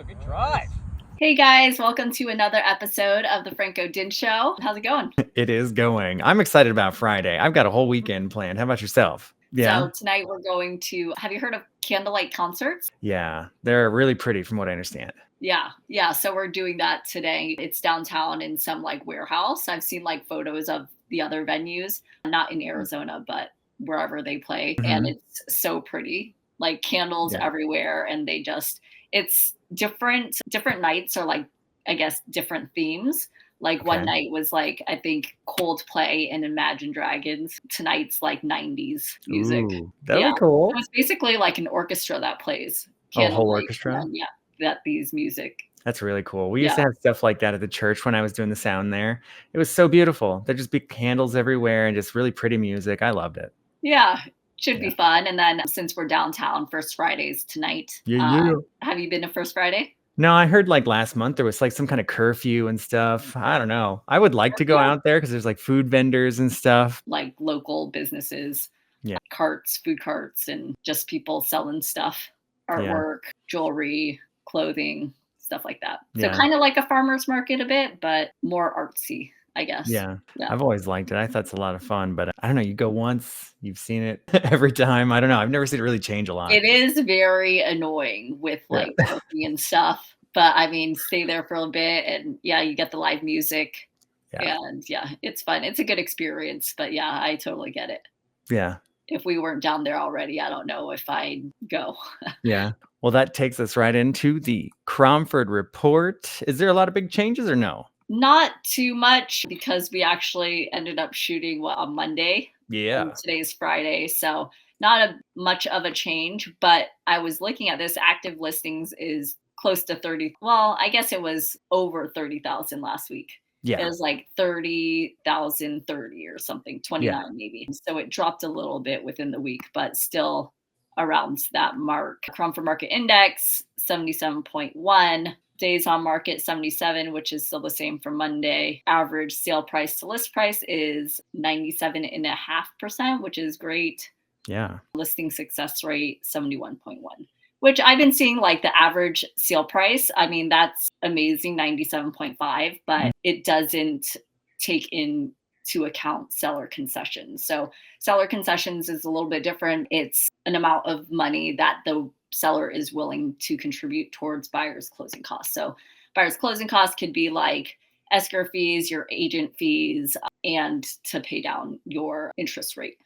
Good drive. Hey guys, welcome to another episode of the Franco Dinh Show. How's it going? It is going. I'm excited about Friday. I've got a whole weekend planned. How about yourself? Yeah. So tonight we're going to, have you heard of candlelight concerts? Yeah. They're really pretty from what I understand. Yeah. So we're doing that today. It's downtown in some like warehouse. I've seen like photos of the other venues, not in Arizona, but wherever they play. And Mhm. it's so pretty, like candles Yeah. everywhere. And it's different nights are like, I guess, different themes. Like one Okay. night was like, I think Coldplay and Imagine Dragons. Tonight's like 90s music. Ooh, that'll Yeah. be cool. So it's basically like an orchestra that plays Oh, whole candlelight. orchestra? And yeah, that these music. That's really cool. We used Yeah. to have stuff like that at the church when I was doing the sound there. It was so beautiful. There'd just be candles everywhere and just really pretty music. I loved it. Yeah. Should be Yeah. fun. And then since we're downtown, First Fridays tonight. Yeah. Have you been to First Friday? No, I heard like last month there was like some kind of curfew and stuff. I don't know. I would like to go Yeah. out there because there's like food vendors and stuff. Like local businesses, Yeah. food carts, and just people selling stuff, Yeah. artwork, jewelry, clothing, stuff like that. So Yeah. kind of like a farmer's market a bit, but more artsy, I guess. Yeah. Yeah. I've always liked it. I thought it's a lot of fun, but I don't know. You go once, you've seen it every time. I don't know. I've never seen it really change a lot. It is very annoying with like cooking and stuff, but I mean, stay there for a bit and yeah, you get the live music Yeah. and yeah, it's fun. It's a good experience, but yeah, I totally get it. Yeah. If we weren't down there already, I don't know if I'd go. Yeah. Well, that takes us right into the Cromford Report. Is there a lot of big changes or no? Not too much because we actually ended up shooting on Monday. Yeah. And today's Friday, so not much of a change. But I was looking at this active listings is close to 30. Well, I guess it was over 30,000 last week. It Yeah. was like 30,030 or something, 29 maybe. So it dropped a little bit within the week, but still around that mark. Cromford Market Index 77.1. Days on market 77, which is still the same for Monday. Average sale price to list price is 97.5%, which is great. Yeah. Listing success rate 71.1, which I've been seeing like the average sale price. I mean, that's amazing, 97.5, but it doesn't take into account seller concessions. So seller concessions is a little bit different. It's an amount of money that the seller is willing to contribute towards buyer's closing costs. So buyer's closing costs could be like escrow fees, your agent fees, and to pay down your interest rate,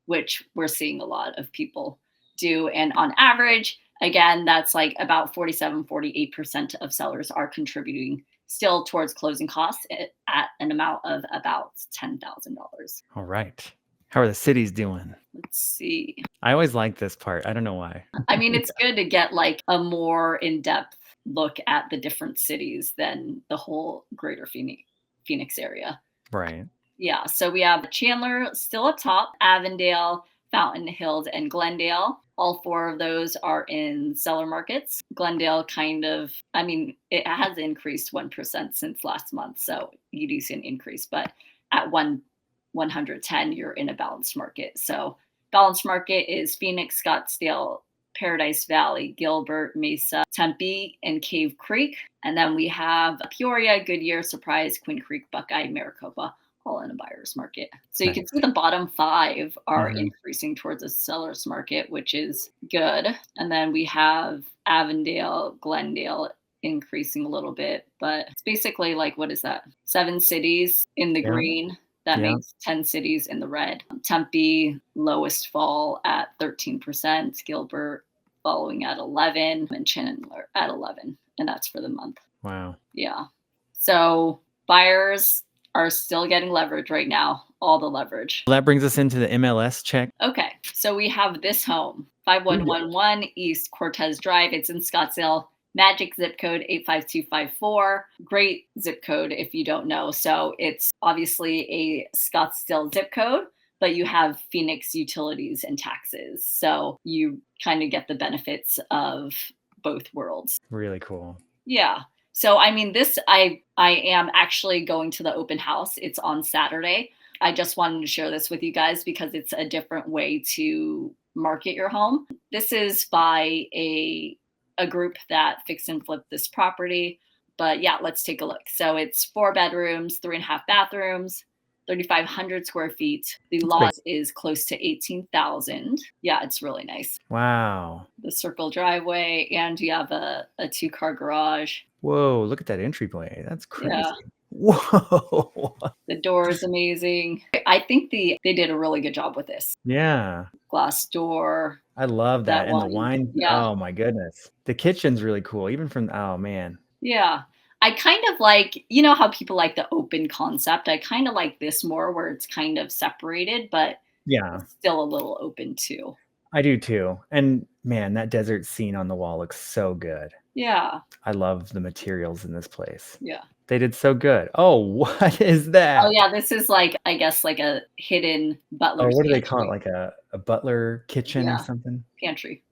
which we're seeing a lot of people do. And on average, again, that's like about 48% of sellers are contributing still towards closing costs at an amount of about $10,000. All right. How are the cities doing? Let's see. I always like this part. I don't know why. I mean, it's good to get like a more in-depth look at the different cities than the whole greater Phoenix area. Right. Yeah, so we have Chandler still up top, Avondale, Fountain Hills, and Glendale. All four of those are in seller markets. Glendale it has increased 1% since last month, so you do see an increase, but at 110, you're in a balanced market. So balanced market is Phoenix, Scottsdale, Paradise Valley, Gilbert, Mesa, Tempe, and Cave Creek. And then we have Peoria, Goodyear, Surprise, Quinn Creek, Buckeye, Maricopa, all in a buyer's market. So you can see the bottom five are increasing towards a seller's market, which is good. And then we have Avondale, Glendale increasing a little bit, but it's basically like, what is that? 7 cities in the green. That makes 10 cities in the red. Tempe, lowest fall at 13%, Gilbert following at 11, and Chandler at 11. And that's for the month. Wow. Yeah. So buyers are still getting leverage right now, all the leverage. Well, that brings us into the MLS check. Okay. So we have this home, 5111 East Cortez Drive. It's in Scottsdale. Magic zip code 85254. Great zip code if you don't know. So it's obviously a Scottsdale zip code, but you have Phoenix utilities and taxes. So you kind of get the benefits of both worlds. Really cool. Yeah. So, I mean, I am actually going to the open house. It's on Saturday. I just wanted to share this with you guys because it's a different way to market your home. This is by a a group that fix and flip this property. But yeah, let's take a look. So it's 4 bedrooms, 3.5 bathrooms, 3,500 square feet. The lot is close to 18,000. Yeah, it's really nice. Wow. The circle driveway, and you have a 2-car garage. Whoa, look at that entryway. That's crazy. Yeah. Whoa. The door is amazing. I think they did a really good job with this. Yeah. Glass door. I love that. And the one. wine. Yeah. Oh my goodness. The kitchen's really cool. Even from, oh man. Yeah. I kind of like, you know how people like the open concept? I kind of like this more where it's kind of separated, but Yeah, it's still a little open too. I do too. And man, that desert scene on the wall looks so good. Yeah. I love the materials in this place. Yeah. They did so good. Oh, what is that? Oh yeah, this is like, I guess, like a hidden butler's Oh, what do they pantry. call it? Like a butler kitchen Yeah. or something? Pantry.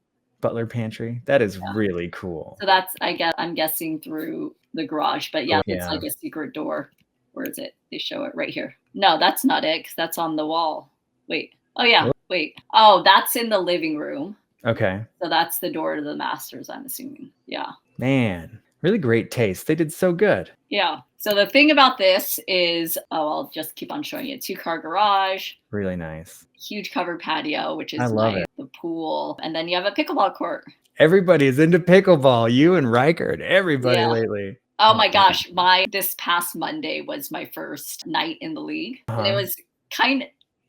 Butler pantry. That is Yeah. really cool. So that's, I'm guessing through the garage, but yeah, it's Yeah. like a secret door. Where is it? They show it right here. No, that's not it, 'cause that's on the wall. Wait. Oh yeah. Wait. Oh, that's in the living room. Okay. So that's the door to the masters, I'm assuming. Yeah. Man, really great taste. They did so good. Yeah. So the thing about this is, I'll just keep on showing you. 2-car garage, Really nice. huge covered patio, which is I love nice. it. The pool, and then you have a pickleball court. Everybody is into pickleball. You and Reichert, everybody Yeah. lately. Oh my gosh, this past Monday was my first night in the league. And it was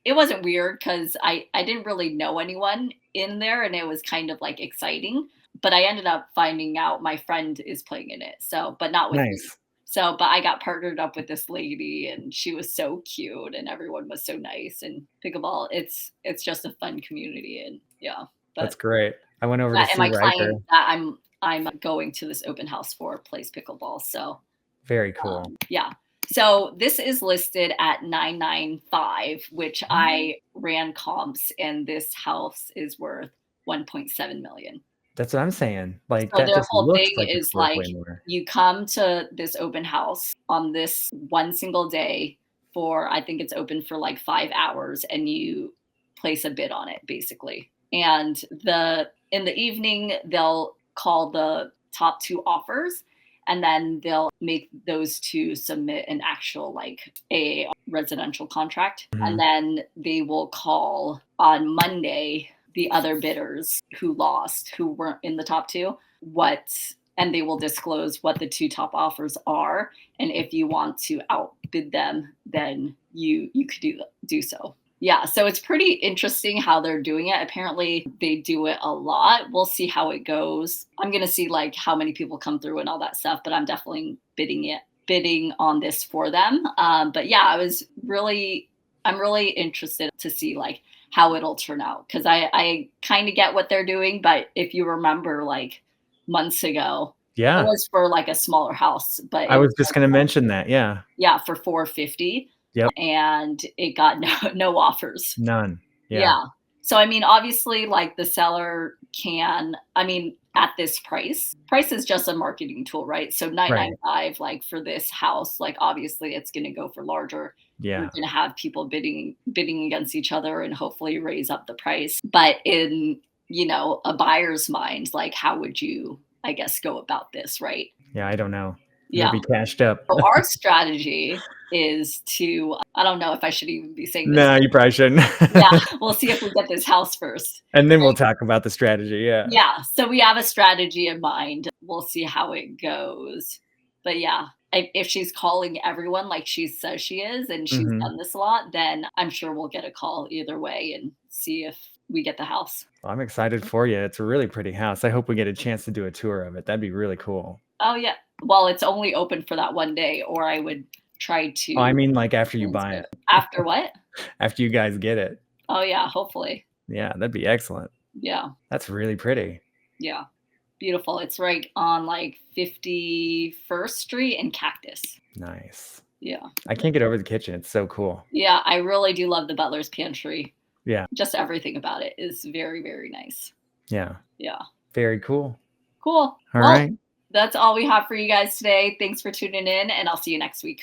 it wasn't weird because I didn't really know anyone in there, and it was kind of like exciting. But I ended up finding out my friend is playing in it. So, but not with me. Nice. So, but I got partnered up with this lady, and she was so cute, and everyone was so nice. And pickleball, it's just a fun community, and yeah. But That's great. I went over to and see my Reichert. client that I'm going to this open house for plays pickleball. So Very cool. yeah. So this is listed at 995, which I ran comps, and this house is worth 1.7 million. That's what I'm saying. Like So that their just whole looks thing like is it's worth like, way more. you come to this open house on this one single day for, I think it's open for like 5 hours, and you place a bid on it basically. And in the evening, they'll call the top 2 offers, and then they'll make those 2 submit an actual like a residential contract. And then they will call on Monday the other bidders who lost, who weren't in the top 2, and they will disclose what the 2 top offers are. And if you want to outbid them, then you could do so. Yeah, so it's pretty interesting how they're doing it. Apparently they do it a lot. We'll see how it goes. I'm going to see like how many people come through and all that stuff, but I'm definitely bidding on this for them. But yeah, I'm really interested to see like how it'll turn out, because I kind of get what they're doing. But if you remember, like months ago, Yeah. it was for like a smaller house, but I was just going to mention that. Yeah. Yeah, for 450. Yep. And it got no offers. None. Yeah. So, I mean, obviously, like the seller at this price is just a marketing tool, right? So 995, like for this house, like obviously it's going to go for larger. Yeah. You're going to have people bidding against each other and hopefully raise up the price. But in, a buyer's mind, like how would you, I guess, go about this, right? Yeah, I don't know. Yeah. Be cashed up. So our strategy is to, I don't know if I should even be saying this. No, you probably shouldn't. Yeah, we'll see if we get this house first. And then we'll talk about the strategy. Yeah. Yeah, so we have a strategy in mind. We'll see how it goes. But yeah, if she's calling everyone like she says she is, and she's done this a lot, then I'm sure we'll get a call either way and see if we get the house. Well, I'm excited for you. It's a really pretty house. I hope we get a chance to do a tour of it. That'd be really cool. Oh, yeah. Well, it's only open for that one day, or I would try to. Oh, I mean, like after you buy it. After what? After you guys get it. Oh, yeah, hopefully. Yeah, that'd be excellent. Yeah. That's really pretty. Yeah. Beautiful. It's right on like 51st Street and Cactus. Nice. Yeah. I can't get over the kitchen. It's so cool. Yeah, I really do love the butler's pantry. Yeah. Just everything about it is very, very nice. Yeah. Yeah. Very cool. Cool. All right. That's all we have for you guys today. Thanks for tuning in, and I'll see you next week.